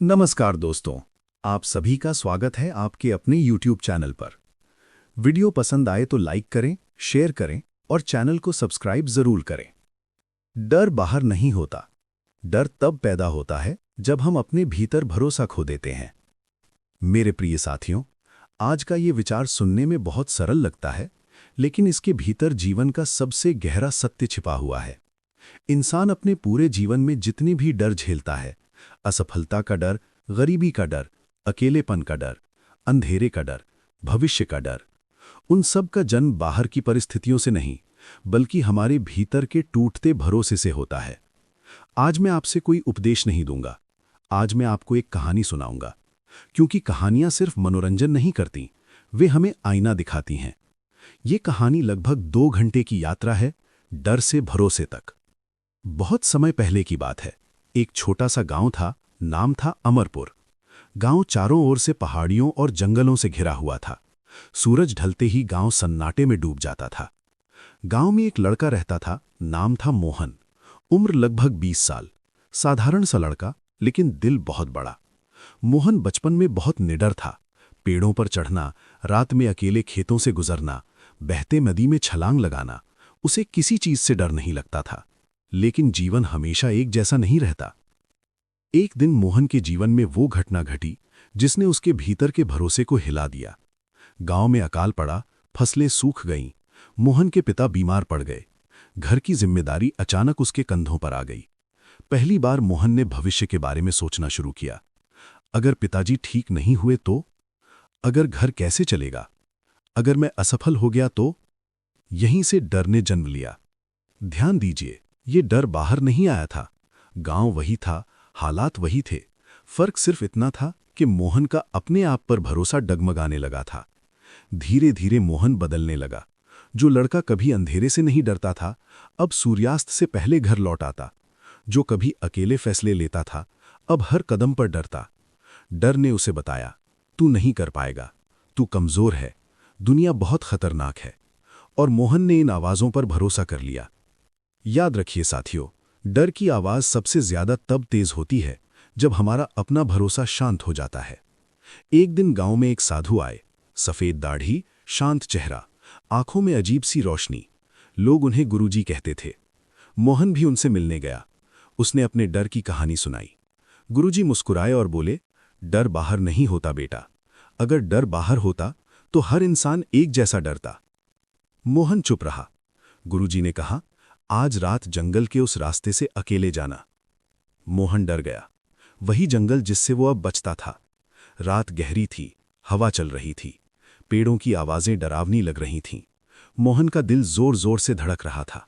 नमस्कार दोस्तों, आप सभी का स्वागत है आपके अपने YouTube चैनल पर। वीडियो पसंद आए तो लाइक करें, शेयर करें और चैनल को सब्सक्राइब जरूर करें। डर बाहर नहीं होता। डर तब पैदा होता है जब हम अपने भीतर भरोसा खो देते हैं। मेरे प्रिय साथियों, आज का ये विचार सुनने में बहुत सरल लगता है, लेकिन इसके भीतर जीवन का सबसे गहरा सत्य छिपा हुआ है। इंसान अपने पूरे जीवन में जितनी भी डर झेलता है, असफलता का डर, गरीबी का डर, अकेलेपन का डर, अंधेरे का डर, भविष्य का डर, उन सब का जन्म बाहर की परिस्थितियों से नहीं, बल्कि हमारे भीतर के टूटते भरोसे से होता है। आज मैं आपसे कोई उपदेश नहीं दूंगा। आज मैं आपको एक कहानी सुनाऊंगा, क्योंकि कहानियां सिर्फ मनोरंजन नहीं करती, वे हमें आईना दिखाती हैं। ये कहानी लगभग 2 घंटे की यात्रा है, डर से भरोसे तक। बहुत समय पहले की बात है। एक छोटा सा गांव था, नाम था अमरपुर। गांव चारों ओर से पहाड़ियों और जंगलों से घिरा हुआ था। सूरज ढलते ही गांव सन्नाटे में डूब जाता था। गांव में एक लड़का रहता था, नाम था मोहन। उम्र लगभग 20 साल। साधारण सा लड़का, लेकिन दिल बहुत बड़ा। मोहन बचपन में बहुत निडर था। पेड़ों पर चढ़ना, रात में अकेले खेतों से गुजरना, बहते नदी में छलांग लगाना, उसे किसी चीज से डर नहीं लगता था। लेकिन जीवन हमेशा एक जैसा नहीं रहता। एक दिन मोहन के जीवन में वो घटना घटी जिसने उसके भीतर के भरोसे को हिला दिया। गांव में अकाल पड़ा, फसलें सूख गईं, मोहन के पिता बीमार पड़ गए। घर की जिम्मेदारी अचानक उसके कंधों पर आ गई। पहली बार मोहन ने भविष्य के बारे में सोचना शुरू किया। अगर पिताजी ठीक नहीं हुए तो? अगर घर कैसे चलेगा? अगर मैं असफल हो गया तो? यहीं से डर ने जन्म लिया। ध्यान दीजिए, ये डर बाहर नहीं आया था। गांव वही था, हालात वही थे। फर्क सिर्फ इतना था कि मोहन का अपने आप पर भरोसा डगमगाने लगा था। धीरे धीरे मोहन बदलने लगा। जो लड़का कभी अंधेरे से नहीं डरता था, अब सूर्यास्त से पहले घर लौट आता। जो कभी अकेले फैसले लेता था, अब हर कदम पर डरता। डर ने उसे बताया, तू नहीं कर पाएगा, तू कमजोर है, दुनिया बहुत खतरनाक है। और मोहन ने इन आवाजों पर भरोसा कर लिया। याद रखिए साथियों, डर की आवाज सबसे ज्यादा तब तेज होती है जब हमारा अपना भरोसा शांत हो जाता है। एक दिन गांव में एक साधु आए। सफेद दाढ़ी, शांत चेहरा, आंखों में अजीब सी रोशनी। लोग उन्हें गुरुजी कहते थे। मोहन भी उनसे मिलने गया। उसने अपने डर की कहानी सुनाई। गुरुजी मुस्कुराए और बोले, डर बाहर नहीं होता बेटा। अगर डर बाहर होता तो हर इंसान एक जैसा डरता। मोहन चुप रहा। गुरुजी ने कहा, आज रात जंगल के उस रास्ते से अकेले जाना। मोहन डर गया। वही जंगल जिससे वो अब बचता था। रात गहरी थी, हवा चल रही थी, पेड़ों की आवाजें डरावनी लग रही थीं। मोहन का दिल जोर जोर से धड़क रहा था।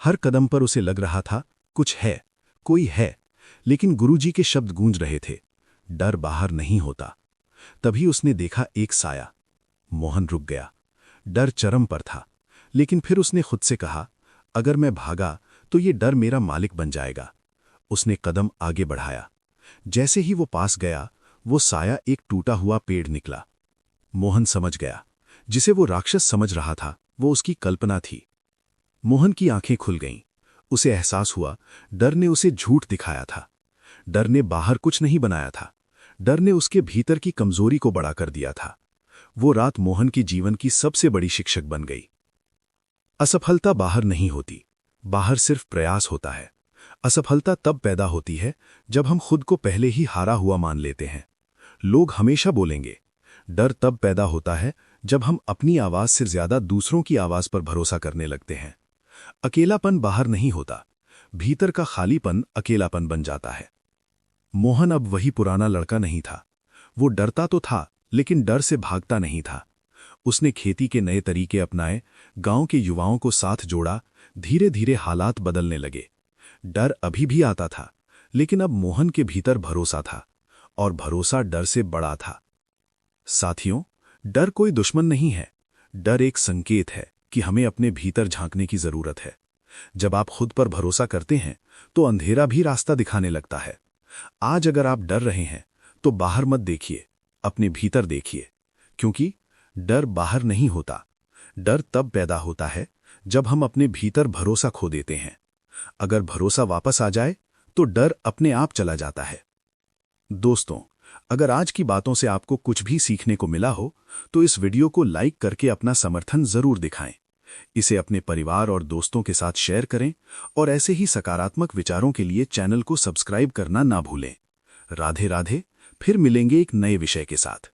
हर कदम पर उसे लग रहा था, कुछ है, कोई है। लेकिन गुरुजी के शब्द गूंज रहे थे, डर बाहर नहीं होता। तभी उसने देखा एक साया। मोहन रुक गया। डर चरम पर था, लेकिन फिर उसने खुद से कहा, अगर मैं भागा तो ये डर मेरा मालिक बन जाएगा। उसने कदम आगे बढ़ाया। जैसे ही वो पास गया, वो साया एक टूटा हुआ पेड़ निकला। मोहन समझ गया, जिसे वो राक्षस समझ रहा था, वो उसकी कल्पना थी। मोहन की आंखें खुल गईं। उसे एहसास हुआ, डर ने उसे झूठ दिखाया था। डर ने बाहर कुछ नहीं बनाया था। डर ने उसके भीतर की कमजोरी को बड़ा कर दिया था। वो रात मोहन की जीवन की सबसे बड़ी शिक्षक बन गई। असफलता बाहर नहीं होती, बाहर सिर्फ प्रयास होता है। असफलता तब पैदा होती है जब हम खुद को पहले ही हारा हुआ मान लेते हैं। लोग हमेशा बोलेंगे। डर तब पैदा होता है जब हम अपनी आवाज से ज्यादा दूसरों की आवाज पर भरोसा करने लगते हैं। अकेलापन बाहर नहीं होता, भीतर का खालीपन अकेलापन बन जाता है। मोहन अब वही पुराना लड़का नहीं था। वो डरता तो था, लेकिन डर से भागता नहीं था। उसने खेती के नए तरीके अपनाए, गांव के युवाओं को साथ जोड़ा। धीरे धीरे हालात बदलने लगे। डर अभी भी आता था, लेकिन अब मोहन के भीतर भरोसा था, और भरोसा डर से बड़ा था। साथियों, डर कोई दुश्मन नहीं है। डर एक संकेत है कि हमें अपने भीतर झांकने की जरूरत है। जब आप खुद पर भरोसा करते हैं, तो अंधेरा भी रास्ता दिखाने लगता है। आज अगर आप डर रहे हैं, तो बाहर मत देखिए, अपने भीतर देखिए। क्योंकि डर बाहर नहीं होता। डर तब पैदा होता है जब हम अपने भीतर भरोसा खो देते हैं। अगर भरोसा वापस आ जाए, तो डर अपने आप चला जाता है। दोस्तों, अगर आज की बातों से आपको कुछ भी सीखने को मिला हो, तो इस वीडियो को लाइक करके अपना समर्थन जरूर दिखाएं। इसे अपने परिवार और दोस्तों के साथ शेयर करें और ऐसे ही सकारात्मक विचारों के लिए चैनल को सब्सक्राइब करना ना भूलें। राधे राधे, फिर मिलेंगे एक नए विषय के साथ।